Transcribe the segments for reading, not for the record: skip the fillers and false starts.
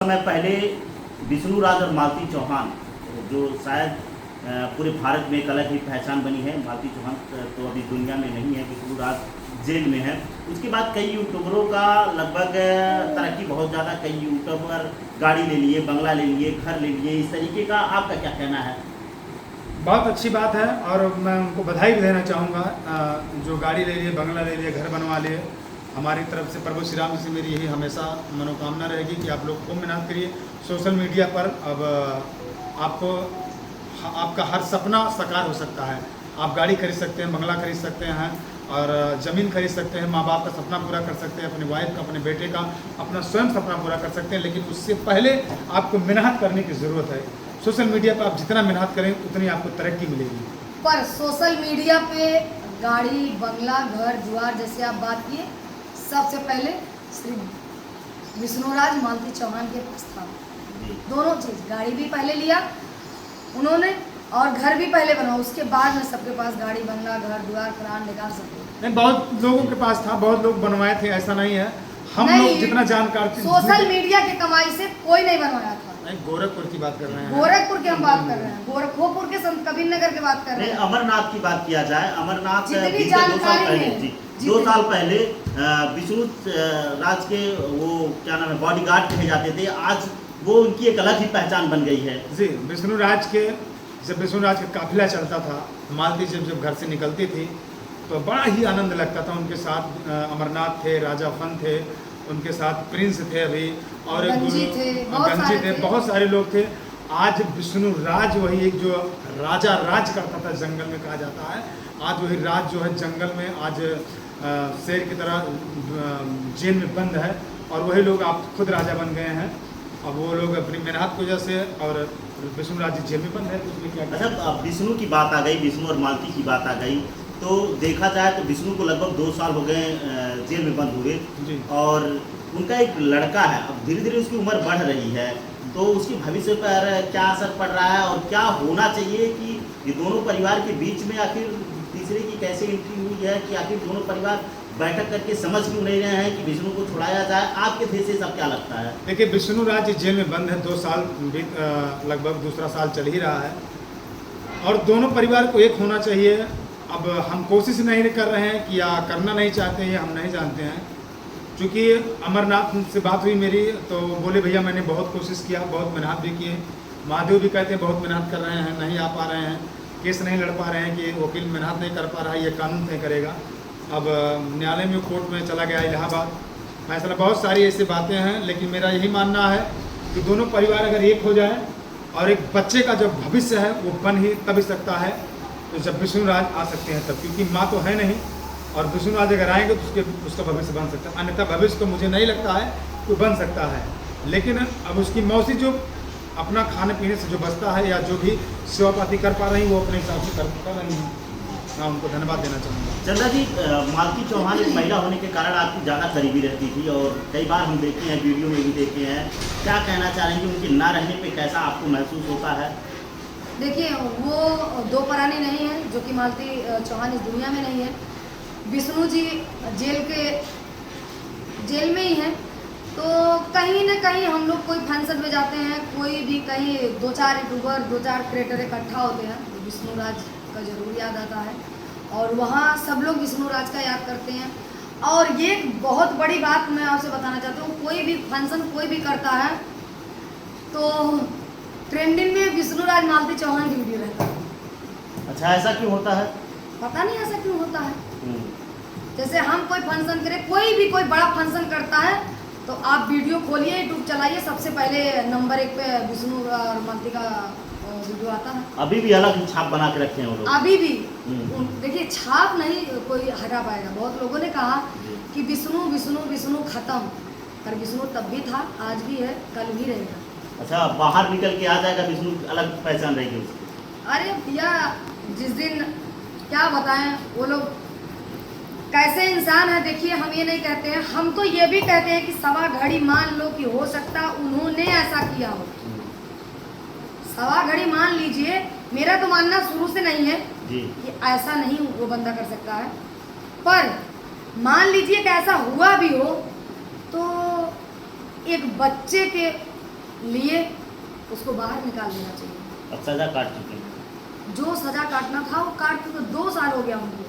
समय पहले विष्णु राज और मालती चौहान जो शायद पूरे भारत में एक अलग ही पहचान बनी है। मालती चौहान तो अभी दुनिया में नहीं है, विष्णु राज जेल में है। उसके बाद कई यूट्यूबरों का लगभग तरक्की बहुत ज़्यादा, कई यूट्यूबर गाड़ी ले लिए, बंगला ले लिए, घर ले लिए, इस तरीके का आपका क्या कहना है? बहुत अच्छी बात है और मैं उनको बधाई भी देना चाहूँगा। जो गाड़ी ले लिए, बंगला ले लिए, घर बनवा लिए, हमारी तरफ से प्रभु श्री राम से मेरी यही हमेशा मनोकामना रहेगी कि आप लोग खूब मेहनत करिए। सोशल मीडिया पर अब आपका हर सपना साकार हो सकता है। आप गाड़ी खरीद सकते हैं, बंगला खरीद सकते हैं और ज़मीन खरीद सकते हैं, माँ बाप का सपना पूरा कर सकते हैं, अपने वाइफ का, अपने बेटे का, अपना स्वयं सपना पूरा कर सकते हैं। लेकिन उससे पहले आपको मेहनत करने की ज़रूरत है। सोशल मीडिया पर आप जितना मेहनत करें उतनी आपको तरक्की मिलेगी। पर सोशल मीडिया पे गाड़ी, बंगला, घर, जुआर जैसे आप बात किए, सबसे पहले श्री विष्णुराज मालती चौहान के पास था दोनों चीज़। गाड़ी भी पहले लिया उन्होंने और घर भी पहले बना, उसके बाद में सबके पास गाड़ी, बंगला, घर, दुआर, फलान निकाल सकते। नहीं, बहुत लोगों के पास था, बहुत लोग बनवाए थे, ऐसा नहीं है। हम लोग जितना जानकार थे, सोशल मीडिया की कमाई से कोई नहीं बनवाया था। नहीं, गोरखपुर की बात कर रहे हैं, गोरखपुर की हम बात कर रहे हैं, गोरखपुर के संत कबीर नगर की बात कर रहे हैं। अमरनाथ की बात किया जाए, अमरनाथ जितनी जानकारी है, 2 साल पहले विष्णु राज के वो क्या नाम है, बॉडीगार्ड कहे जाते थे, आज वो उनकी एक अलग ही पहचान बन गई है। जी, जब विष्णु राज का काफिला चलता था, मालती जब घर से निकलती थी तो बड़ा ही आनंद लगता था। उनके साथ अमरनाथ थे, राजा फन थे, उनके साथ प्रिंस थे अभी, और गंजी थे, बहुत सारे लोग थे। आज विष्णु राज वही एक जो राजा राज करता था जंगल में कहा जाता है, आज वही राज जो है जंगल में आज शेर की तरह जेल में बंद है और वही लोग आप खुद राजा बन गए हैं। अब वो लोग अपनी मेहनत की वजह से, और विष्णु राज जेल में बंद है, तो उसमें क्या। अच्छा, विष्णु की बात आ गई, विष्णु और मालती की बात आ गई, तो देखा जाए तो विष्णु को लगभग 2 साल हो गए जेल में बंद हुए जी। और उनका एक लड़का है, अब धीरे धीरे उसकी उम्र बढ़ रही है, तो उसके भविष्य पर क्या असर पड़ रहा है और क्या होना चाहिए कि ये दोनों परिवार के बीच में आखिर तीसरे की कैसे एंट्री हुई है कि आखिर दोनों परिवार बैठक करके समझ क्यों नहीं रहे हैं कि विष्णु को छुड़ाया जाए? आपके थे से सब क्या लगता है? देखिए, विष्णु राज जेल में बंद है 2 साल, लगभग दूसरा साल चल ही रहा है और दोनों परिवार को एक होना चाहिए। अब हम कोशिश नहीं कर रहे हैं कि या करना नहीं चाहते हैं, हम नहीं जानते हैं। क्योंकि अमरनाथ से बात हुई मेरी तो बोले भैया मैंने बहुत कोशिश किया, बहुत मेहनत भी किए। महादेव भी कहते हैं बहुत मेहनत कर रहे हैं, नहीं आ पा रहे हैं, केस नहीं लड़ पा रहे हैं कि वकील मेहनत नहीं कर पा रहा है, ये कानून तय करेगा। अब न्यायालय में, कोर्ट में चला गया इलाहाबाद, फैसला, बहुत सारी ऐसी बातें हैं। लेकिन मेरा यही मानना है कि दोनों परिवार अगर एक हो जाए और एक बच्चे का जो भविष्य है वो बन ही तभी सकता है तो जब विष्णु राज आ सकते हैं तब, क्योंकि माँ तो है नहीं और विष्णु राज अगर आएंगे तो उसका भविष्य बन सकता है। अन्यथा भविष्य तो मुझे नहीं लगता है कि बन सकता है। लेकिन अब उसकी मौसी जो अपना खाने पीने से जो बचता है या जो भी सेवा पाती कर पा रही वो अपने हिसाब से कर पा रही हैं, मैं उनको धन्यवाद देना चाहूँगा। चंदा जी, मालती चौहान एक महिला होने के कारण आपकी ज़्यादा करीबी रहती थी और कई बार हम देखे हैं, वीडियो में भी देखे हैं, क्या कहना चाहेंगे उनके ना रहने पे कैसा आपको महसूस होता है? देखिए, वो 2 प्राणी नहीं है जो कि मालती चौहान इस दुनिया में नहीं है। विष्णु जी जेल में ही हैं, तो कहीं ना कहीं हम लोग कोई फंक्शन में जाते हैं, कोई भी कहीं 2-4 यूट्यूबर, 2-4 क्रिएटर इकट्ठा होते हैं तो विष्णु राज का जरूर याद आता है और वहाँ सब लोग विष्णु राज का याद करते हैं। और ये बहुत बड़ी बात मैं आपसे बताना चाहती हूँ, कोई भी फंक्शन कोई भी करता है तो ट्रेंडिंग में विष्णु राज मालती चौहान की वीडियो रहता है। अच्छा, ऐसा क्यों होता है? पता नहीं ऐसा क्यों होता है। जैसे हम कोई फंक्शन करें, कोई भी कोई बड़ा फंक्शन करता है तो आप वीडियो खोलिए, यूट्यूब चलाइए, सबसे पहले नंबर 1 पे विष्णु और मालती का वीडियो आता है। अभी भी अलग छाप बना के रखे हैं वो लोग, अभी भी। देखिए, छाप नहीं कोई हटा पाएगा। बहुत लोगों ने कहा कि विष्णु विष्णु विष्णु खत्म, पर विष्णु तब भी था, आज भी है, कल भी रहेगा। अच्छा, बाहर निकल के आ जाएगा विष्णु, अलग पहचान रहेगी उसकी। अरे भैया, जिस दिन क्या बताएं वो लोग कैसे इंसान है। देखिए, हम ये नहीं कहते हैं, हम तो ये भी कहते हैं कि सवा घड़ी मान लो कि हो सकता उन्होंने ऐसा किया हो। सवा घड़ी मान लीजिए, मेरा तो मानना शुरू से नहीं है जी कि ऐसा नहीं वो बंदा कर सकता है, पर मान लीजिए कि ऐसा हुआ भी हो तो एक बच्चे के लिए उसको बाहर निकाल देना चाहिए। अब सजा काट चुके हैं। जो सजा काटना था वो काट चुके, 2 साल हो गया उनको,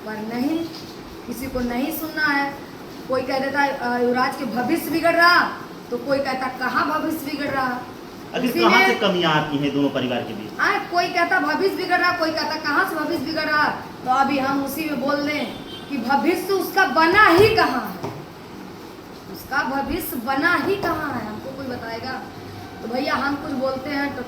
पर नहीं, किसी को नहीं सुनना है। कोई कह देता है युवराज के भविष्य बिगड़ रहा, तो कोई कहता कहाँ भविष्य बिगड़ रहा। अभी उसी कहाँ में- से कमियां आती हैं दोनों परिवार के बीच? कोई कहता भविष्य बिगड़ रहा, कोई कहता कहाँ से भविष्य बिगड़ रहा। तो अभी हम उसी में बोल दें कि भविष्य उसका बना ही कहाँ है, उसका भविष्य बना ही कहाँ है, हमको कोई बताएगा? तो भैया हम कुछ बोलते हैं तो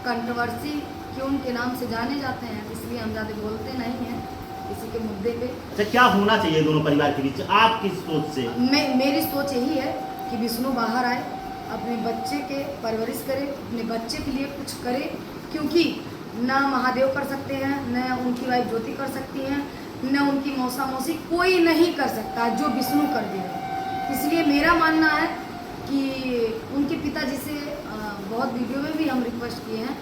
कंट्रोवर्सी क्यों उनके नाम से जाने जाते हैं, इसलिए हम ज़्यादा बोलते नहीं हैं किसी के मुद्दे पे। अच्छा, क्या होना चाहिए दोनों परिवार के बीच आपकी सोच से? मेरी सोच यही है कि विष्णु बाहर आए, अपने बच्चे के परवरिश करे, अपने बच्चे के लिए कुछ करे, क्योंकि ना महादेव कर सकते हैं, न उनकी वाइफ ज्योति कर सकती हैं, न उनकी मौसा मौसी, कोई नहीं कर सकता जो विष्णु कर दिया। इसलिए मेरा मानना है कि उनके पिताजी से बहुत वीडियो में भी हम रिक्वेस्ट किए हैं,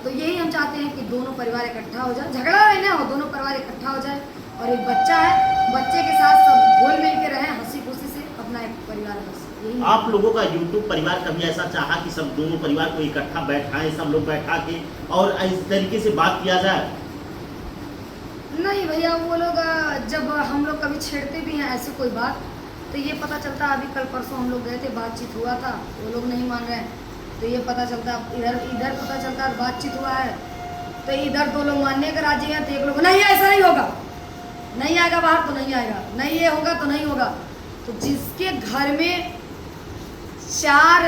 तो यही हम चाहते हैं कि दोनों परिवार इकट्ठा हो जाए, झगड़ा ना हो, दोनों परिवार इकट्ठा हो जाए। और एक बच्चा है, बच्चे के साथ सब घुल मिल के रहें, हंसी खुशी से अपना एक परिवार, बस यही। आप लोगों का यूट्यूब परिवार कभी ऐसा चाहा कि सब दोनों परिवार को इकट्ठा बैठाएं, सब लोग बैठा के और इस तरीके से बात किया जाए? नहीं भैया, वो लोग जब हम लोग कभी छेड़ते भी हैं ऐसी कोई बात, तो ये पता चलता, अभी कल परसों हम लोग गए थे, बातचीत हुआ था, वो लोग नहीं मान रहे हैं, तो ये पता चलता, इधर पता चलता बातचीत हुआ है, तो इधर 2 लोग मानने के राजी हैं, तो एक लोग नहीं ऐसा नहीं होगा, नहीं आएगा बाहर तो नहीं आएगा, नहीं ये होगा तो नहीं होगा। तो जिसके घर में 4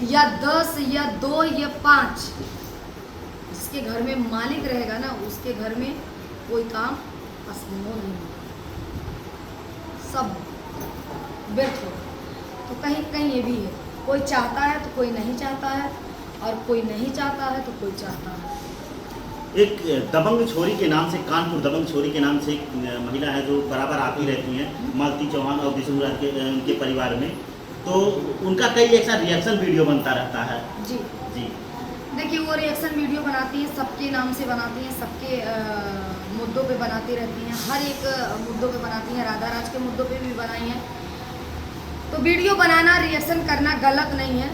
या 10 या 2 या 5 जिसके घर में मालिक रहेगा ना, उसके घर में कोई काम असंभव नहीं होगा, सब व्यर्थ होगा। तो कहीं कहीं ये भी है, कोई चाहता है तो कोई नहीं चाहता है, और कोई नहीं चाहता है तो कोई चाहता है। एक दबंग छोरी के नाम से, कानपुर दबंग छोरी के नाम से एक महिला है जो बराबर आती रहती हैं, मालती चौहान और विष्णुराज के उनके परिवार में, तो उनका कई ऐसा रिएक्शन वीडियो बनता रहता है। जी जी, देखिए, वो रिएक्शन वीडियो बनाती हैं, सबके नाम से बनाती हैं, सबके मुद्दों पे बनाती रहती हैं, हर एक मुद्दों पे बनाती हैं, राधा राज के मुद्दों पे भी बनाई हैं। तो वीडियो बनाना, रिएक्शन करना गलत नहीं है।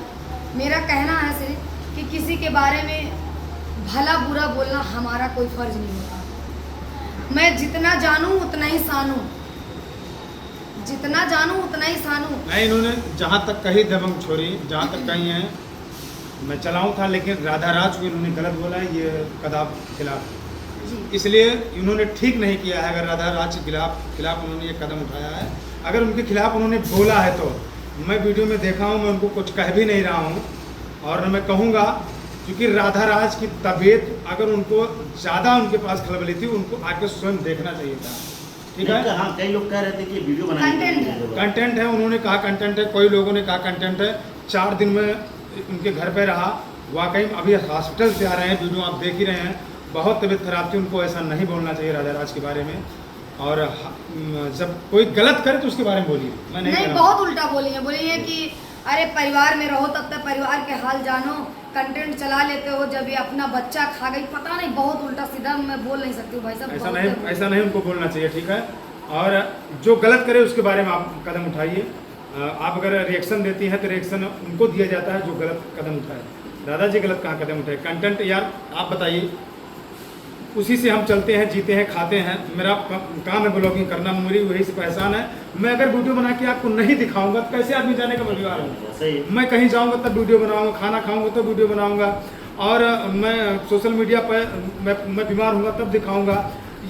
मेरा कहना है सिर्फ कि किसी के बारे में भला बुरा बोलना हमारा कोई फर्ज नहीं होता। मैं जितना जानूं उतना ही सानूं, जितना जानूं उतना ही सानूं। नहीं, इन्होंने जहाँ तक कही दबंग छोरी, जहाँ तक कही है मैं चलाऊँ था, लेकिन राधा राज को इन्होंने गलत बोला है, ये कदाप खिलाफ, इसलिए इन्होंने ठीक नहीं किया है। अगर राधा राज के खिलाफ उन्होंने ये कदम उठाया है, अगर उनके खिलाफ उन्होंने बोला है, तो मैं वीडियो में देखा हूँ, मैं उनको कुछ कह भी नहीं रहा हूँ और मैं कहूँगा, क्योंकि राधा राज की तबीयत अगर उनको ज़्यादा उनके पास खलबली थी, उनको आके स्वयं देखना चाहिए था। ठीक है, हाँ, कई लोग कह रहे थे कि वीडियो बनाने कंटेंट है, उन्होंने कहा कंटेंट है, कोई लोगों ने कहा कंटेंट है। 4 दिन में उनके घर पे रहा, वाकई अभी हॉस्पिटल से आ रहे हैं, वीडियो आप देख ही रहे हैं, बहुत तबीयत खराब थी, उनको ऐसा नहीं बोलना चाहिए राधा राज के बारे में। और जब कोई गलत करे तो उसके बारे में बोलिए, मैं नहीं बहुत उल्टा बोली है कि अरे परिवार में रहो तब तक परिवार के हाल जानो, कंटेंट चला लेते हो, जब ये अपना बच्चा खा गई, पता नहीं, बहुत उल्टा सीधा मैं बोल नहीं सकती हूँ भाई साहब, ऐसा नहीं उनको बोलना चाहिए। ठीक है, और जो गलत करे उसके बारे में आप कदम उठाइए। आप अगर रिएक्शन देती हैं तो रिएक्शन उनको दिया जाता है जो गलत कदम उठाए। दादाजी गलत कहाँ कदम उठाए? कंटेंट यार आप बताइए, उसी से हम चलते हैं, जीते हैं, खाते हैं, मेरा काम है ब्लॉगिंग करना, मेरी वही से पहचान है। मैं अगर वीडियो बना के आपको नहीं दिखाऊंगा तो कैसे आदमी जाने का परिवार हूँ? मैं कहीं जाऊंगा तब वीडियो बनाऊंगा, खाना खाऊंगा तो वीडियो बनाऊंगा, और मैं सोशल मीडिया पर मैं बीमार होऊंगा तब दिखाऊंगा।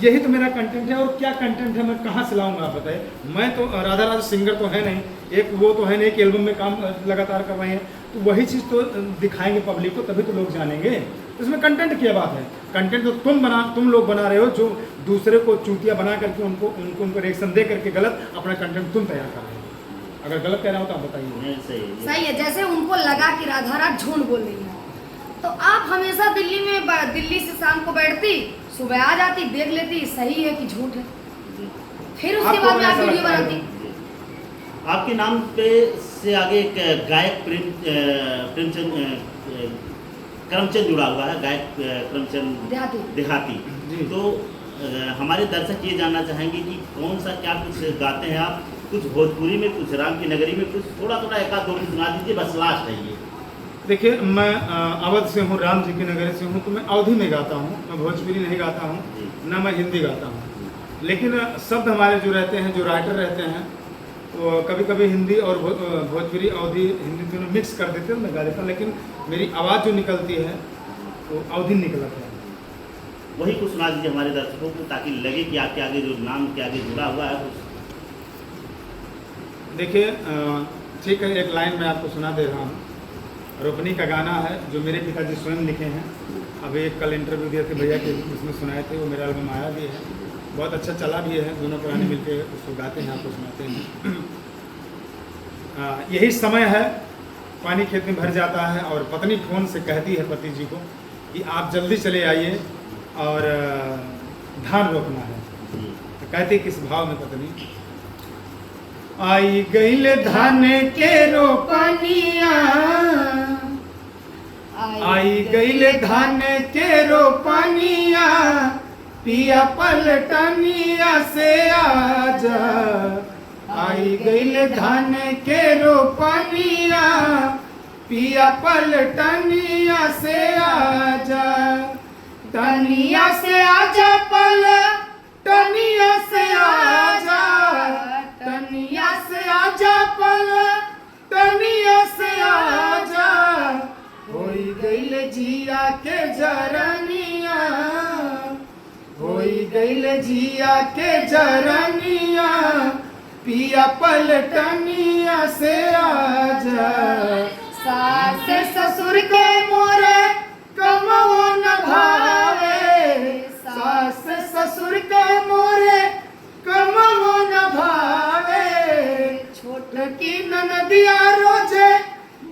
यही तो मेरा कंटेंट है, और क्या कंटेंट है, मैं कहाँ से लाऊंगा आप बताइए? मैं तो राधा राज सिंगर तो है नहीं, एक वो तो है नहीं कि एल्बम में काम लगातार कर रहे हैं, तो वही चीज़ तो दिखाएंगे पब्लिक को, तभी तो लोग जानेंगे। इसमें कंटेंट की बात है, कंटेंट तो तुम लोग बना रहे हो, जो दूसरे को चूतिया बना करके उनको रिएक्शन दे करके गलत अपना कंटेंट तुम तैयार कर रहे हो। अगर गलत कह रहा हो तो आप बताइए। सही है, जैसे उनको लगा कि राधा राज झूठ बोल रही है, तो आप हमेशा दिल्ली से शाम को बैठती, सुबह आ जाती, देख लेती सही है कि झूठ है, फिर उसके बाद में आप वीडियो बनाती। आपके नाम पे से आगे एक गायक करमचंद जुड़ा हुआ है, गायक करमचंद देहाती। तो हमारे दर्शक ये जानना चाहेंगे कि कौन सा क्या कुछ गाते हैं आप? कुछ भोजपुरी में, कुछ राम की नगरी में, कुछ थोड़ा एक आध दो सुना दीजिए, बस लास्ट है ये। देखिए, मैं अवध से हूँ, राम जी की नगर से हूँ, तो मैं अवधी में गाता हूँ, मैं भोजपुरी नहीं गाता हूँ, ना मैं हिंदी गाता हूँ। लेकिन शब्द हमारे जो रहते हैं, जो राइटर रहते हैं, वो कभी कभी हिंदी और भोजपुरी, अवधी, हिंदी दोनों मिक्स कर देते हैं, मैं गा देता हूँ। लेकिन मेरी आवाज़ जो निकलती है वो अवधी निकलती है। वही कुछ सुना दीजिए हमारे दर्शकों को, ताकि लगे कि आपके आगे जो नाम के आगे जुड़ा हुआ है कुछ। देखिए, ठीक है, एक लाइन मैं आपको सुना दे रहा हूँ। रोपनी का गाना है जो मेरे पिताजी स्वयं लिखे हैं। अभी एक कल इंटरव्यू दिए थे भैया के, उसमें सुनाए थे, वो मेरा एल्बम आया भी है, बहुत अच्छा चला भी है। दोनों पुराने मिलके उसको गाते हैं, आपको सुनाते हैं। यही समय है, पानी खेत में भर जाता है और पत्नी फ़ोन से कहती है पति जी को कि आप जल्दी चले आइए और धान रोपना है। तो कहती किस भाव में पत्नी, आई गईल धान के रोपनिया, आई गईल धान के रोपनिया, पिया पलटनिया से आजा। आई गईल धान के रोपनिया, पिया पलटनिया से आजा। टनिया से आजा, पलटनिया से आजा, टनिया से आजा, पलटनिया से आजा। होई गईल जिया के जरनिया, होई गईल जिया के जरनिया, पिया पलटनिया से आजा। सास ससुर के मोरे कमवो न भावे, सास ससुर के मोरे कमवो न भावे। छोट की ननदिया रोजे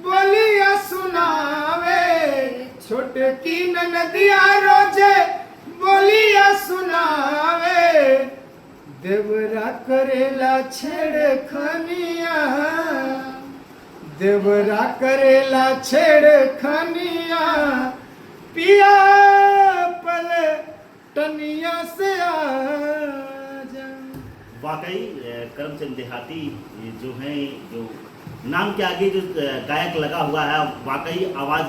बोलिया सुनावे, छोट की ननदिया रोजे बोलिया सुनावे। देवरा करेला छेड़खनिया, देवरा करेला छेड़खनिया, पिया पलटनिया से आजा। वाकई करमचंद देहाती जो हैं, जो नाम के आगे जो गायक लगा हुआ है, वाकई आवाज़